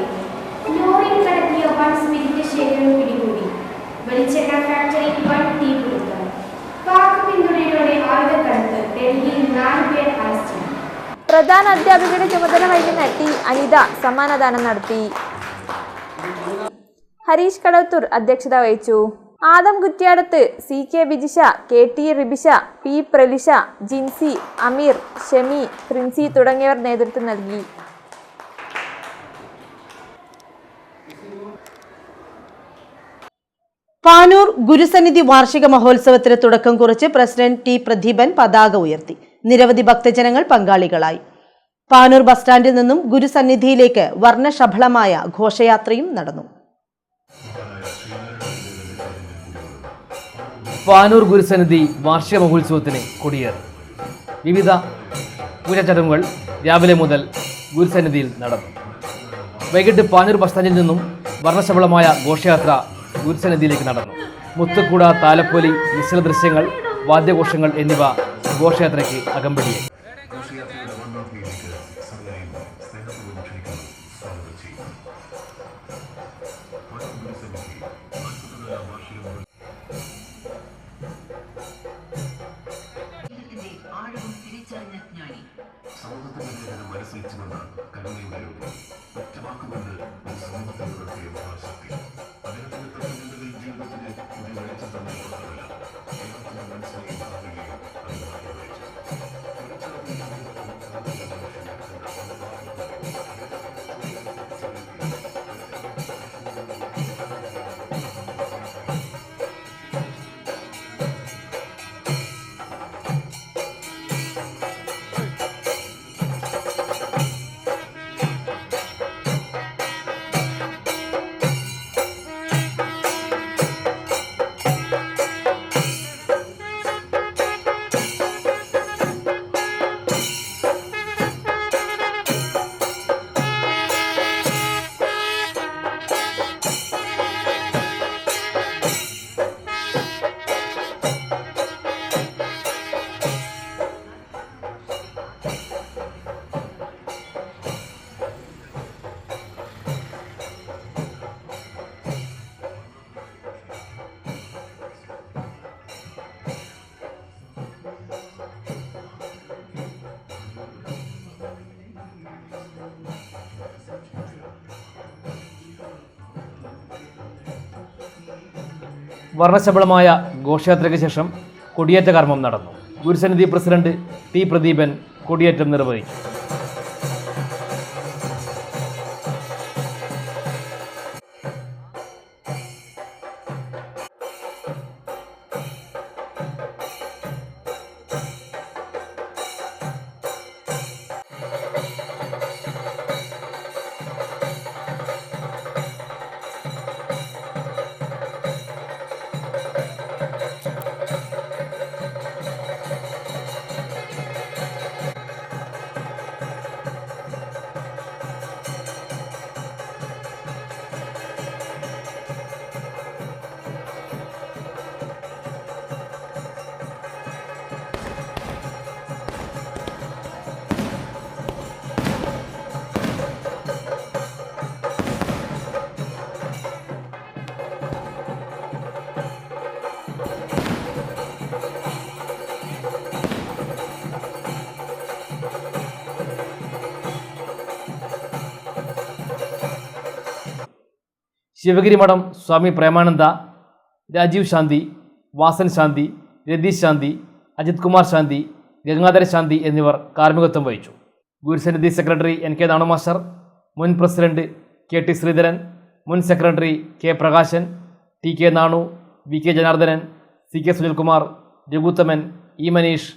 ലോറിയിൽ കടത്തിയ വൻ സ്പിരിറ്റ് ശേഖരം പിടികൂടി. വെളിച്ചെണ്ണ ഫാക്ടറിയിൽ വൻ തീപിടുത്തം. പാക് പിന്തുണയോടെ ആയുധക്കടത്ത്. ഡൽഹിയിൽ 4 പേർ അറസ്റ്റിൽ. പ്രധാന അധ്യാപികയുടെ ചുമതല വഹിക്കുന്ന T അനിത സമ്മാനദാനം നടത്തി. ഹരീഷ് കടവത്തൂർ അധ്യക്ഷത വഹിച്ചു. Adam കുറ്റ്യാടത്ത്, CK Bijisha, KT റിബിഷ, P പ്രലിഷ, Jincy, അമീർ, ഷെമി, പ്രിൻസി തുടങ്ങിയവർ നേതൃത്വം നൽകി. പാനൂർ ഗുരുസന്നിധി വാർഷിക മഹോത്സവത്തിന് തുടക്കം കുറിച്ച് പ്രസിഡന്റ് T പ്രദീപൻ പതാക ഉയർത്തി. നിരവധി ഭക്തജനങ്ങൾ പങ്കാളികളായി. പാനൂർ ബസ് സ്റ്റാൻഡിൽ നിന്നും ഗുരുസന്നിധിയിലേക്ക് വർണ്ണശബളമായ ഘോഷയാത്രയും നടന്നു. പാനൂർ ഗുരുസന്നിധി വാർഷിക മഹോത്സവത്തിന് കൊടിയേറി. വിവിധ പൂജാചടങ്ങുകൾ രാവിലെ മുതൽ ഗുരുസന്നിധിയിൽ നടന്നു. വൈകിട്ട് പാനൂർ ബസ് സ്റ്റാൻഡിൽ നിന്നും വർണ്ണശബളമായ ഘോഷയാത്ര ഗുരുസന്നിധിയിലേക്ക് നടന്നു. മുത്തുക്കൂട, താലപ്പൊലി, നിശ്ചല ദൃശ്യങ്ങൾ, വാദ്യഘോഷങ്ങൾ എന്നിവ ഘോഷയാത്രയ്ക്ക് അകമ്പടിയായി. വർണ്ണശബളമായ ഘോഷയാത്രയ്ക്ക് ശേഷം കൊടിയേറ്റ കർമ്മം നടന്നു. ഗുരുസന്നിധി പ്രസിഡന്റ് T പ്രദീപൻ കൊടിയേറ്റം നിർവഹിച്ചു. ശിവഗിരി മഠം സ്വാമി പ്രേമാനന്ദ, രാജീവ് ശാന്തി, വാസൻ ശാന്തി, രതീഷ് ശാന്തി, അജിത് കുമാർ ശാന്തി, ഗംഗാധര ശാന്തി എന്നിവർ കാർമ്മികത്വം വഹിച്ചു. Gurusannidhi secretary NK Nanu master, മുൻ പ്രസിഡന്റ് KT ശ്രീധരൻ, മുൻ secretary K Prakashan, TK Nanu, VK Janardhanan, CK Sunilkumar, Raghuthaman, E Maneesh,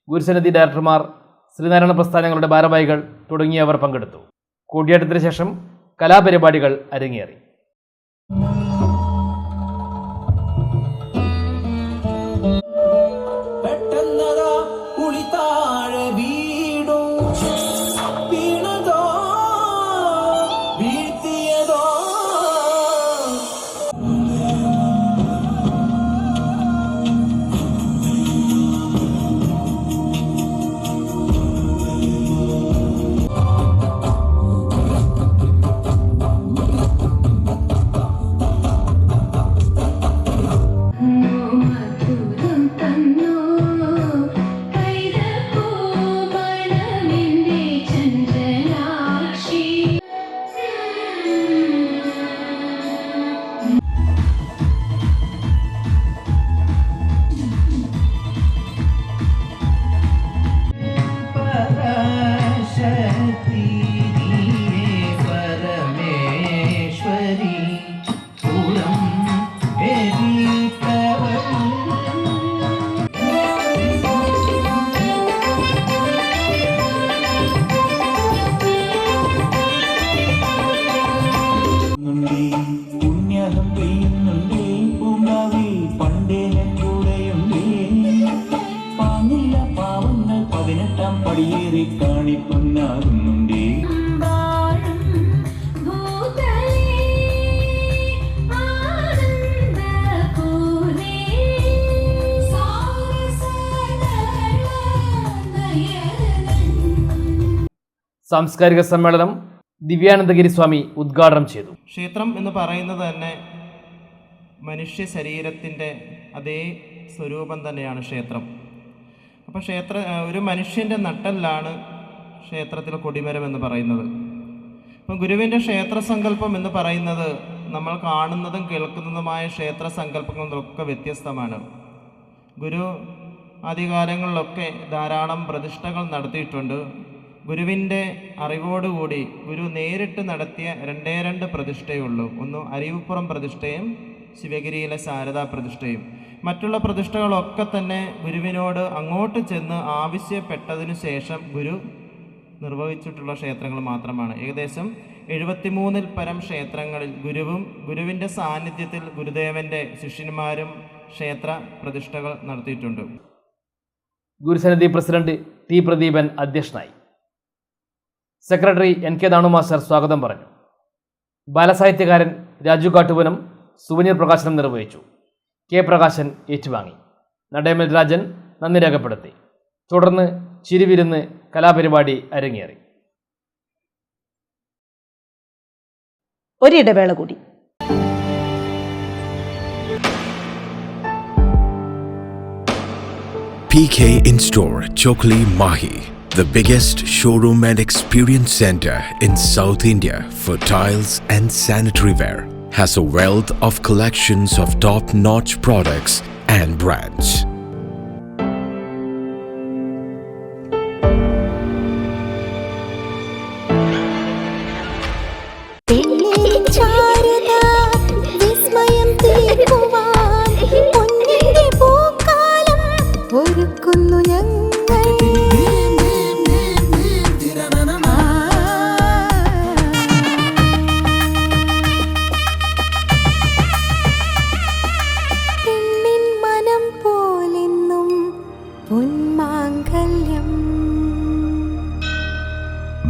Gurusannidhi ഡയറക്ടർമാർ, ശ്രീനാരായണ പ്രസ്ഥാനങ്ങളുടെ ഭാരവാഹികൾ തുടങ്ങിയവർ പങ്കെടുത്തു. കൂടിയാട്ടത്തിന് ശേഷം കലാപരിപാടികൾ അരങ്ങേറി. സാംസ്കാരിക സമ്മേളനം ദിവ്യാനന്ദഗിരി സ്വാമി ഉദ്ഘാടനം ചെയ്തു. ക്ഷേത്രം എന്ന് പറയുന്നത് തന്നെ മനുഷ്യ ശരീരത്തിൻ്റെ അതേ സ്വരൂപം തന്നെയാണ് ക്ഷേത്രം. അപ്പോൾ ഒരു മനുഷ്യൻ്റെ നട്ടെല്ലാണ് ക്ഷേത്രത്തിലെ കൊടിമരം എന്ന് പറയുന്നത്. അപ്പം ഗുരുവിൻ്റെ ക്ഷേത്രസങ്കല്പം എന്ന് പറയുന്നത് നമ്മൾ കാണുന്നതും കേൾക്കുന്നതുമായ ക്ഷേത്ര സങ്കല്പങ്ങളൊക്കെ വ്യത്യസ്തമാണ്. ഗുരു ആദ്യകാലങ്ങളിലൊക്കെ ധാരാളം പ്രതിഷ്ഠകൾ നടത്തിയിട്ടുണ്ട്. ഗുരുവിൻ്റെ അറിവോടുകൂടി ഗുരു നേരിട്ട് നടത്തിയ രണ്ട് പ്രതിഷ്ഠയുള്ളൂ. ഒന്ന് അരിവുപ്പുറം പ്രതിഷ്ഠയും ശിവഗിരിയിലെ ശാരദാ പ്രതിഷ്ഠയും. മറ്റുള്ള പ്രതിഷ്ഠകളൊക്കെ തന്നെ ഗുരുവിനോട് അങ്ങോട്ട് ചെന്ന് ആവശ്യപ്പെട്ടതിനു ശേഷം ഗുരു നിർവഹിച്ചിട്ടുള്ള ക്ഷേത്രങ്ങൾ മാത്രമാണ്. ഏകദേശം 73-ൽ പരം ക്ഷേത്രങ്ങളിൽ ഗുരുവിൻ്റെ സാന്നിധ്യത്തിൽ ഗുരുദേവൻ്റെ ശിഷ്യന്മാരും ക്ഷേത്ര പ്രതിഷ്ഠകൾ നടത്തിയിട്ടുണ്ട്. ഗുരുസന്നിധി പ്രസിഡന്റ് ടി പ്രദീപൻ അധ്യക്ഷനായി. സെക്രട്ടറി NK ദാണു മാസ്റ്റർ സ്വാഗതം പറഞ്ഞു. ബാലസാഹിത്യകാരൻ രാജു കാട്ടുവനം സുവനീർ പ്രകാശനം നിർവഹിച്ചു. K പ്രകാശൻ ഏറ്റുവാങ്ങി. നടേമൽ രാജൻ നന്ദി രേഖപ്പെടുത്തി. തുടർന്ന് ചിരിവിരുന്ന് കലാപരിപാടി അരങ്ങേറി. ഒരിടവേള കൂടി. PK In-Store Chokli Mahi, the biggest showroom and experience center in South India for tiles and sanitary ware, has a wealth of collections of top-notch products and brands.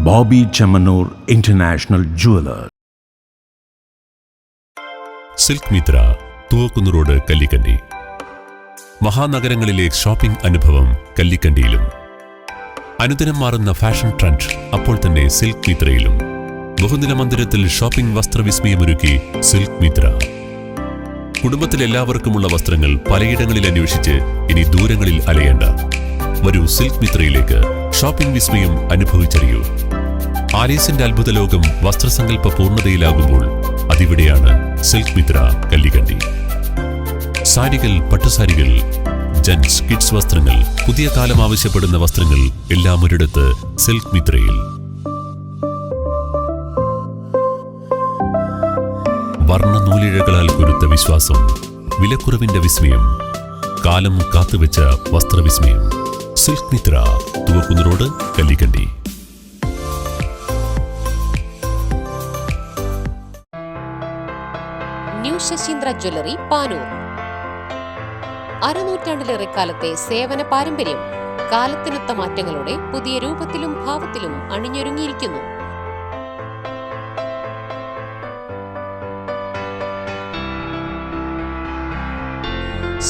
Bobby Chamanur International Jeweler. Silk Mitra, Thuvakkunnu road, Kallikandi. മഹാനഗരങ്ങളിലെ shopping അനുഭവം കല്ലിക്കണ്ടിയിലും. അനുദിനം മാറുന്ന fashion trend അപ്പോൾ തന്നെ silk മിത്രയിലും. ബഹുനില മന്ദിരത്തിൽ shopping വസ്ത്രവിസ്മയമൊരുക്കി silk Mitra. കുടുംബത്തിലെല്ലാവർക്കുമുള്ള വസ്ത്രങ്ങൾ പലയിടങ്ങളിൽ അന്വേഷിച്ച് ഇനി ദൂരങ്ങളിൽ അലയേണ്ട. വരൂ സിൽക്ക് മിത്രയിലേക്ക്. ഷോപ്പിംഗ് വിസ്മയം അനുഭവിച്ചറിയൂ. ആലീസിന്റെ അത്ഭുത ലോകം വസ്ത്രസങ്കല്പ പൂർണ്ണതയിലാകുമ്പോൾ അതിവിടെയാണ് സിൽക്ക് മിത്ര, കല്ലിക്കണ്ടി. സാരികൾ, പട്ടുസാരികൾ, ജെന്റ്സ്, കിഡ്സ് വസ്ത്രങ്ങൾ, പുതിയ കാലം ആവശ്യപ്പെടുന്ന വസ്ത്രങ്ങൾ എല്ലാം ഒരിടത്ത് സിൽക്ക് മിത്രയിൽ. വർണ്ണ നൂലിഴകളാൽ കുരുത്ത വിശ്വാസം, വിലക്കുറവിന്റെ വിസ്മയം, കാലം കാത്തുവെച്ച വസ്ത്രവിസ്മയം. Silk Mitra, Thuvakkunnu road, Kallikandi. Sasindra jewellery Panoor. അരനൂറ്റാണ്ടിലേറെ കാലത്തെ സേവന പാരമ്പര്യം കാലത്തിനൊത്ത മാറ്റങ്ങളോടെ പുതിയ രൂപത്തിലും ഭാവത്തിലും അണിഞ്ഞൊരുങ്ങിയിരിക്കുന്നു.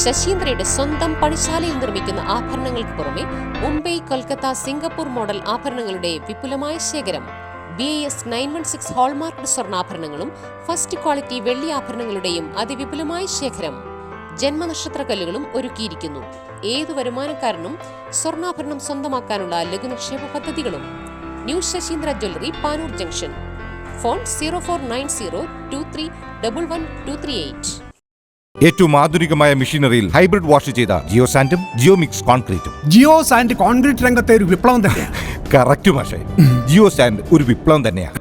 ശശീന്ദ്രയുടെ സ്വന്തം പണിശാലയിൽ നിർമ്മിക്കുന്ന ആഭരണങ്ങൾക്ക് പുറമെ മുംബൈ, കൊൽക്കത്ത, സിംഗപ്പൂർ മോഡൽ ആഭരണങ്ങളുടെ വിപുലമായ ശേഖരം. BIS 916 ഹോൾമാർക്ക് സ്വർണ്ണാഭരണങ്ങളും ഫസ്റ്റ് ക്വാളിറ്റി വെള്ളി ആഭരണങ്ങളുടെയും അതിവിപുലമായ ശേഖരം. ജന്മനക്ഷത്രക്കല്ലുകളും ഒരുക്കിയിരിക്കുന്നു. ഏതു വരുമാനക്കാരനും സ്വർണ്ണാഭരണം സ്വന്തമാക്കാനുള്ള ലഘുനിക്ഷേപ പദ്ധതികളും. New Sasindra jewellery, Panoor junction. Phone 049023112238. ഏറ്റവും ആധുനികമായ മെഷീനറിയിൽ ഹൈബ്രിഡ് വാഷ് ചെയ്ത ജിയോ സാൻഡും ജിയോ മിക്സ് കോൺക്രീറ്റും. ജിയോ സാൻഡ് കോൺക്രീറ്റ് രംഗത്തെ ഒരു വിപ്ലവം തന്നെയാണ്. കറക്റ്റ് മാഷേ, ജിയോ സാൻഡ് ഒരു വിപ്ലവം തന്നെയാണ്.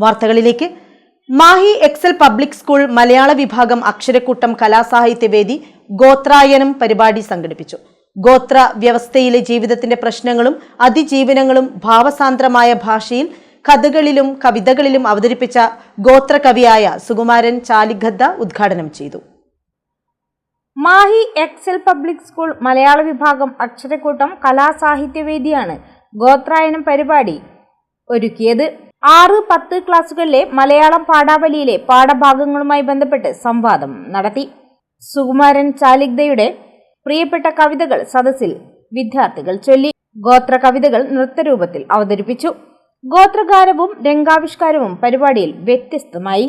വാർത്തകളിലേക്ക്. മാഹി എക്സൽ പബ്ലിക് സ്കൂൾ മലയാള വിഭാഗം അക്ഷരക്കൂട്ടം കലാസാഹിത്യവേദി ഗോത്രായനം പരിപാടി സംഘടിപ്പിച്ചു. ഗോത്ര വ്യവസ്ഥയിലെ ജീവിതത്തിന്റെ പ്രശ്നങ്ങളും അതിജീവനങ്ങളും ഭാവസാന്ദ്രമായ ഭാഷയിൽ കഥകളിലും കവിതകളിലും അവതരിപ്പിച്ച ഗോത്രകവിയായ സുകുമാരൻ ചാലിഗദ്ദ ഉദ്ഘാടനം ചെയ്തു. മാഹി എക്സൽ പബ്ലിക് സ്കൂൾ മലയാള വിഭാഗം അക്ഷരക്കൂട്ടം കലാസാഹിത്യവേദിയാണ് ഗോത്രായനം പരിപാടി ഒരുക്കിയത്. 6-10 ക്ലാസുകളിലെ മലയാളം പാഠാവലിയിലെ പാഠഭാഗങ്ങളുമായി ബന്ധപ്പെട്ട് സംവാദം നടത്തി. സുകുമാരൻ ചാലിഗ്ദയുടെ പ്രിയപ്പെട്ട കവിതകൾ സദസ്സിൽ വിദ്യാർത്ഥികൾ ചൊല്ലി. ഗോത്ര കവിതകൾ നൃത്തരൂപത്തിൽ അവതരിപ്പിച്ചു. ഗോത്രഗാനവും രംഗാവിഷ്കാരവും പരിപാടിയിൽ വ്യത്യസ്തമായി.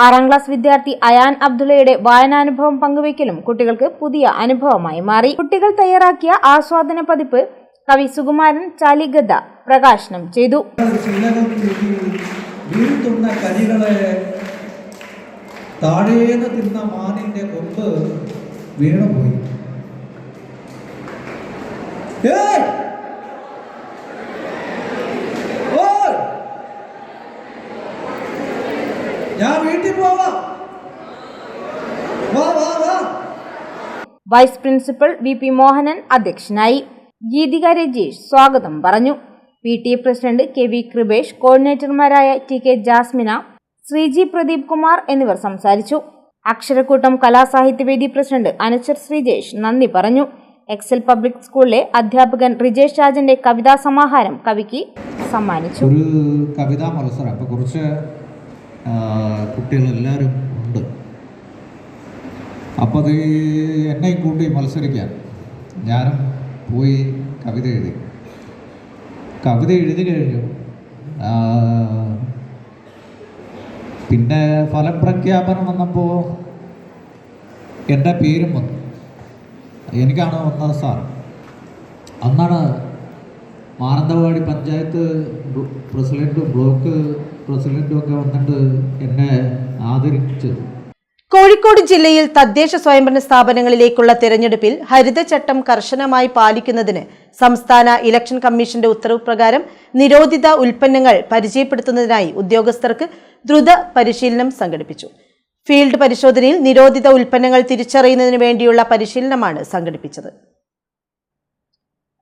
ആറാം ക്ലാസ് വിദ്യാർത്ഥി അയാൻ അബ്ദുള്ളയുടെ വായനാനുഭവം പങ്കുവയ്ക്കലും കുട്ടികൾക്ക് പുതിയ അനുഭവമായി മാറി. കുട്ടികൾ തയ്യാറാക്കിയ ആസ്വാദന പതിപ്പ് കവി സുകുമാരൻ ചാലിഗദ്ദ പ്രകാശനം ചെയ്തു. വീഴ്ത്തുന്ന കരികളെ താഴേന്ന് തിന്ന മാനിന്റെ കൊമ്പ് വീണുപോയി. ഞാൻ വീട്ടിൽ പോവാം. വൈസ് പ്രിൻസിപ്പൽ VP മോഹനൻ അധ്യക്ഷനായി. ഗീതിക രജീഷ് സ്വാഗതം പറഞ്ഞു. PTA പ്രസിഡന്റ് KV കൃപേഷ്, കോർഡിനേറ്റർമാരായ TK ജാസ്മിന, ശ്രീജി പ്രദീപ് കുമാർ എന്നിവർ സംസാരിച്ചു. അക്ഷരക്കൂട്ടം കലാസാഹിത്യവേദി പ്രസിഡന്റ് അനുചർ ശ്രീജേഷ് നന്ദി പറഞ്ഞു. എക്സൽ പബ്ലിക് സ്കൂളിലെ അധ്യാപകൻ റിജേഷ് രാജന്റെ കവിതാ സമാഹാരം കവിക്ക് സമ്മാനിച്ചു. ഒരു കവിതാ മത്സരം, അപ്പോൾ കുറച്ച് കുട്ടികളെല്ലാവരും ഉണ്ട്. അപ്പോൾ അത് എന്നെ കൂട്ടി മത്സരിക്കാൻ ഞാനും പോയി കവിത എഴുതി കഴിഞ്ഞു. പിന്നെ ഫലപ്രഖ്യാപനം വന്നപ്പോൾ എൻ്റെ പേരും വന്നു. എനിക്കാണ് ഒന്നാം സ്ഥാനം. അന്നാണ് മാനന്തവാടി പഞ്ചായത്ത് പ്രസിഡൻറ്റും ബ്ലോക്ക് പ്രസിഡൻറ്റും ഒക്കെ വന്നിട്ട് എന്നെ ആദരിച്ചത്. കോഴിക്കോട് ജില്ലയിൽ തദ്ദേശ സ്വയംഭരണ സ്ഥാപനങ്ങളിലേക്കുള്ള തെരഞ്ഞെടുപ്പിൽ ഹരിതചട്ടം കർശനമായി പാലിക്കുന്നതിന് സംസ്ഥാന ഇലക്ഷൻ കമ്മീഷന്റെ ഉത്തരവ് പ്രകാരം നിരോധിത ഉൽപ്പന്നങ്ങൾ പരിചയപ്പെടുത്തുന്നതിനായി ഉദ്യോഗസ്ഥർക്ക് ദ്രുത പരിശീലനം സംഘടിപ്പിച്ചു. ഫീൽഡ് പരിശോധനയിൽ നിരോധിത ഉൽപ്പന്നങ്ങൾ തിരിച്ചറിയുന്നതിന് വേണ്ടിയുള്ള പരിശീലനമാണ് സംഘടിപ്പിച്ചത്.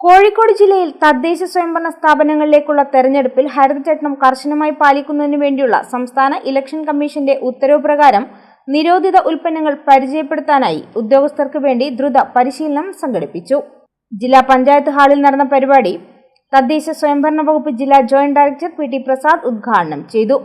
കോഴിക്കോട് ജില്ലയിൽ തദ്ദേശ സ്വയംഭരണ സ്ഥാപനങ്ങളിലേക്കുള്ള തെരഞ്ഞെടുപ്പിൽ ഹരിതചട്ടം കർശനമായി പാലിക്കുന്നതിന് വേണ്ടിയുള്ള സംസ്ഥാന ഇലക്ഷൻ കമ്മീഷന്റെ ഉത്തരവ് പ്രകാരം നിരോധിത ഉൽപ്പന്നങ്ങൾ പരിചയപ്പെടുത്താനായി ഉദ്യോഗസ്ഥർക്ക് വേണ്ടി ദ്രുത പരിശീലനം സംഘടിപ്പിച്ചു. ജില്ലാ പഞ്ചായത്ത് ഹാളിൽ നടന്ന പരിപാടി തദ്ദേശ സ്വയംഭരണ വകുപ്പ് ജില്ലാ ജോയിന്റ് ഡയറക്ടർ PT പ്രസാദ് ഉദ്ഘാടനം ചെയ്തു.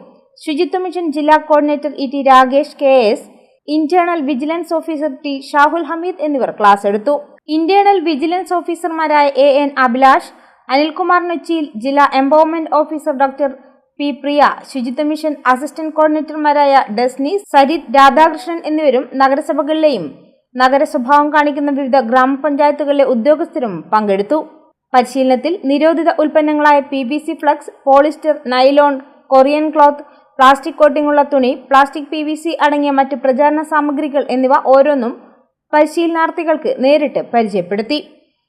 ശുചിത്വ മിഷൻ ജില്ലാ coordinator ET Rakesh KS, internal vigilance officer T Shahul Hameed എന്നിവർ ക്ലാസ് എടുത്തു. ഇന്റേണൽ വിജിലൻസ് ഓഫീസർമാരായ AN അഭിലാഷ്, അനിൽകുമാർ നൊച്ചിയിൽ, ജില്ലാ empowerment officer doctor P. Priya, ശുചിത്വ മിഷൻ അസിസ്റ്റന്റ് കോർഡിനേറ്റർമാരായ ഡെസ്നി, സരിത്, രാധാകൃഷ്ണൻ എന്നിവരും നഗരസഭകളിലെയും നഗര സ്വഭാവം കാണിക്കുന്ന വിവിധ ഗ്രാമപഞ്ചായത്തുകളിലെ ഉദ്യോഗസ്ഥരും പങ്കെടുത്തു. പരിശീലനത്തിൽ നിരോധിത ഉൽപ്പന്നങ്ങളായ PVC flex, polyester, nylon, Korean cloth, plastic കോട്ടിംഗുള്ള തുണി, പ്ലാസ്റ്റിക് PVC അടങ്ങിയ മറ്റ് പ്രചാരണ സാമഗ്രികൾ എന്നിവ ഓരോന്നും പരിശീലനാർത്ഥികൾക്ക് നേരിട്ട് പരിചയപ്പെടുത്തി.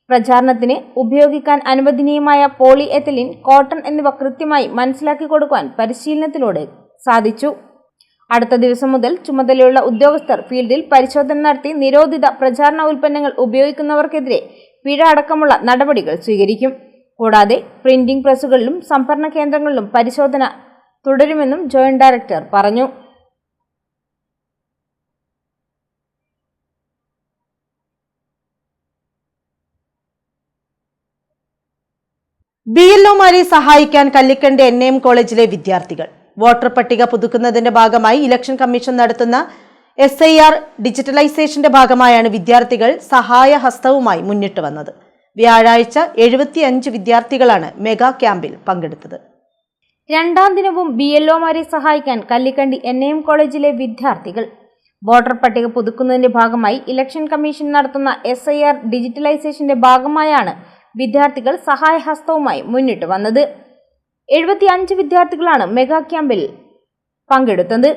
പ്രചാരണത്തിന് ഉപയോഗിക്കാൻ അനുവദനീയമായ പോളി എഥിലീൻ, കോട്ടൺ എന്നിവ കൃത്യമായി മനസ്സിലാക്കി കൊടുക്കാൻ പരിശീലനത്തിലൂടെ സാധിച്ചു. അടുത്ത ദിവസം മുതൽ ചുമതലയുള്ള ഉദ്യോഗസ്ഥർ ഫീൽഡിൽ പരിശോധന നടത്തി നിരോധിത പ്രചാരണ ഉൽപ്പന്നങ്ങൾ ഉപയോഗിക്കുന്നവർക്കെതിരെ പിഴ അടക്കമുള്ള നടപടികൾ സ്വീകരിക്കും. കൂടാതെ പ്രിന്റിംഗ് പ്രസ്സുകളിലും സംഭരണ കേന്ദ്രങ്ങളിലും പരിശോധന തുടരുമെന്നും ജോയിന്റ് ഡയറക്ടർ പറഞ്ഞു. BLOമാരെ സഹായിക്കാൻ കല്ലിക്കണ്ടി NAM കോളേജിലെ വിദ്യാർത്ഥികൾ. വോട്ടർ പട്ടിക പുതുക്കുന്നതിന്റെ ഭാഗമായി ഇലക്ഷൻ കമ്മീഷൻ നടത്തുന്ന SIR ഡിജിറ്റലൈസേഷന്റെ ഭാഗമായാണ് വിദ്യാർത്ഥികൾ സഹായഹസ്തവുമായി മുന്നിട്ട് വന്നത്. വ്യാഴാഴ്ച 75 വിദ്യാർത്ഥികളാണ് മെഗാ ക്യാമ്പിൽ പങ്കെടുത്തത്. രണ്ടാം ദിനവും BLOമാരെ സഹായിക്കാൻ കല്ലിക്കണ്ടി NAM കോളേജിലെ വിദ്യാർത്ഥികൾ. വോട്ടർ പട്ടിക പുതുക്കുന്നതിന്റെ ഭാഗമായി ഇലക്ഷൻ കമ്മീഷൻ നടത്തുന്ന SIR ഡിജിറ്റലൈസേഷന്റെ ഭാഗമായാണ് വിദ്യാർത്ഥികൾ സഹായഹസ്തവുമായി മുന്നിട്ട് വന്നത്. 75 വിദ്യാർത്ഥികളാണ് മെഗാ ക്യാമ്പിൽ പങ്കെടുത്തത്.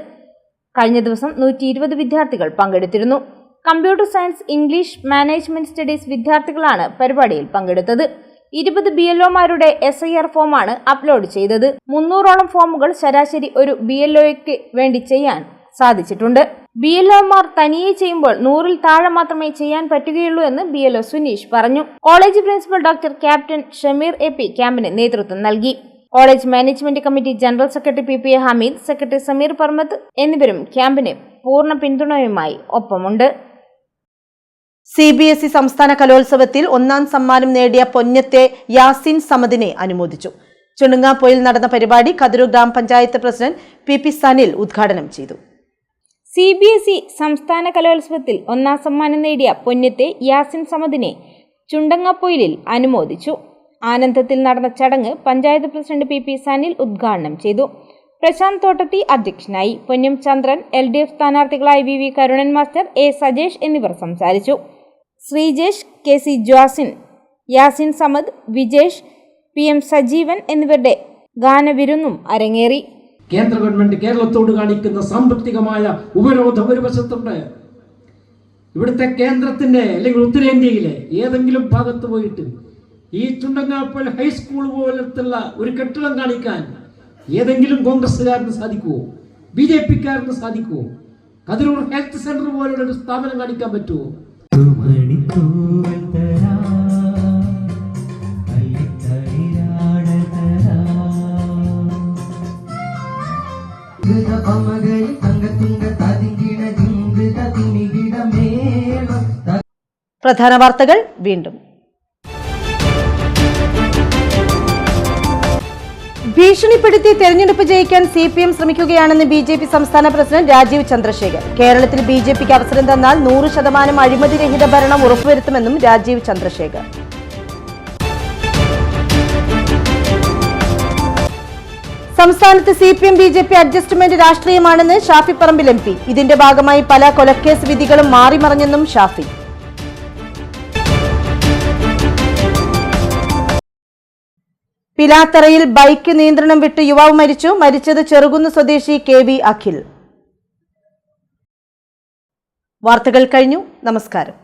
കഴിഞ്ഞ ദിവസം 120 വിദ്യാർത്ഥികൾ പങ്കെടുത്തിരുന്നു. Computer science, English, management studies വിദ്യാർത്ഥികളാണ് പരിപാടിയിൽ പങ്കെടുത്തത്. 20 BLOമാരുടെ SIR ഫോമാണ് അപ്ലോഡ് ചെയ്തത്. 300ഓളം ഫോമുകൾ ശരാശരി ഒരു BLOയ്ക്ക് വേണ്ടി ചെയ്യാൻ സാധിച്ചിട്ടുണ്ട്. BLOമാർ തനിയെ ചെയ്യുമ്പോൾ 100ൽ താഴെ മാത്രമേ ചെയ്യാൻ പറ്റുകയുള്ളൂ എന്ന് BLO സുനീഷ് പറഞ്ഞു. College principal doctor captain Shameer AP ക്യാമ്പിന് നേതൃത്വം നൽകി. College management committee general secretary PPA Hameed, secretary Sameer Parambath എന്നിവരും ക്യാമ്പിന് പൂർണ്ണ പിന്തുണയുമായി ഒപ്പമുണ്ട്. CBSE സംസ്ഥാന കലോത്സവത്തിൽ 1ാം സമ്മാനം നേടിയ പൊന്നത്തെ യാസിൻ സമദിനെ അനുമോദിച്ചു. ചുണുങ്ങാപ്പൊയിൽ നടന്ന പരിപാടി കതിരൂർ ഗ്രാമപഞ്ചായത്ത് പ്രസിഡന്റ് PP സനിൽ ഉദ്ഘാടനം ചെയ്തു. CBSE സംസ്ഥാന കലോത്സവത്തിൽ 1ാം സമ്മാനം നേടിയ പൊന്നത്തെ യാസിൻ സമദിനെ ചുണ്ടങ്ങാപ്പൊയിലിൽ അനുമോദിച്ചു. ആനന്ദത്തിൽ നടന്ന ചടങ്ങ് പഞ്ചായത്ത് പ്രസിഡന്റ് PP സനിൽ ഉദ്ഘാടനം ചെയ്തു. പ്രശാന്ത് തോട്ടത്തി അധ്യക്ഷനായി. പൊന്നം ചന്ദ്രൻ, LDF സ്ഥാനാർത്ഥികളായ VV Karunan master, A Sajesh എന്നിവർ സംസാരിച്ചു. ശ്രീജേഷ്, KC ജോസിൻ, യാസിൻ സമദ്, വിജേഷ്, PM സജീവൻ എന്നിവരുടെ ഗാനവിരുന്നും അരങ്ങേറി. കേന്ദ്ര ഗവൺമെന്റ് കേരളത്തോട് കാണിക്കുന്ന സാമ്പത്തികമായ ഉപരോധം ഒരു വശത്തുണ്ട്. ഇവിടുത്തെ കേന്ദ്രത്തിന്റെ അല്ലെങ്കിൽ ഉത്തരേന്ത്യയിലെ ഏതെങ്കിലും ഭാഗത്ത് പോയിട്ട് ഈ ചുണ്ടങ്ങാപ്പൊയിൽ ഹൈസ്കൂൾ പോലത്തുള്ള ഒരു കെട്ടിടം കാണിക്കാൻ ഏതെങ്കിലും കോൺഗ്രസ്സുകാരന് സാധിക്കുമോ? BJPക്കാരന് സാധിക്കുമോ? കതിരൂർ ഹെൽത്ത് സെന്റർ പോലുള്ള ഒരു സ്ഥാപനം കാണിക്കാൻ പറ്റുമോ? പ്രധാന വാർത്തകൾ വീണ്ടും. ഭീഷണിപ്പെടുത്തി തെരഞ്ഞെടുപ്പ് ജയിക്കാൻ CPM ശ്രമിക്കുകയാണെന്ന് BJP സംസ്ഥാന പ്രസിഡന്റ് രാജീവ് ചന്ദ്രശേഖർ. കേരളത്തിൽ BJPക്ക് അവസരം തന്നാൽ 100% അഴിമതിരഹിത ഭരണം ഉറപ്പുവരുത്തുമെന്നും രാജീവ് ചന്ദ്രശേഖർ. സംസ്ഥാനത്ത് CPM BJP adjustment രാഷ്ട്രീയമാണെന്ന് Shafi Parambil MP. ഇതിന്റെ ഭാഗമായി പല കൊലക്കേസ് വിധികളും മാറിമറിഞ്ഞെന്നും ഷാഫി. പിലാത്തറയിൽ ബൈക്ക് നിയന്ത്രണം വിട്ട് യുവാവ് മരിച്ചു. മരിച്ചത് ചെറുകുന്ന് സ്വദേശി KV അഖിൽ. വാർത്തകൾ കഴിഞ്ഞു. നമസ്കാരം.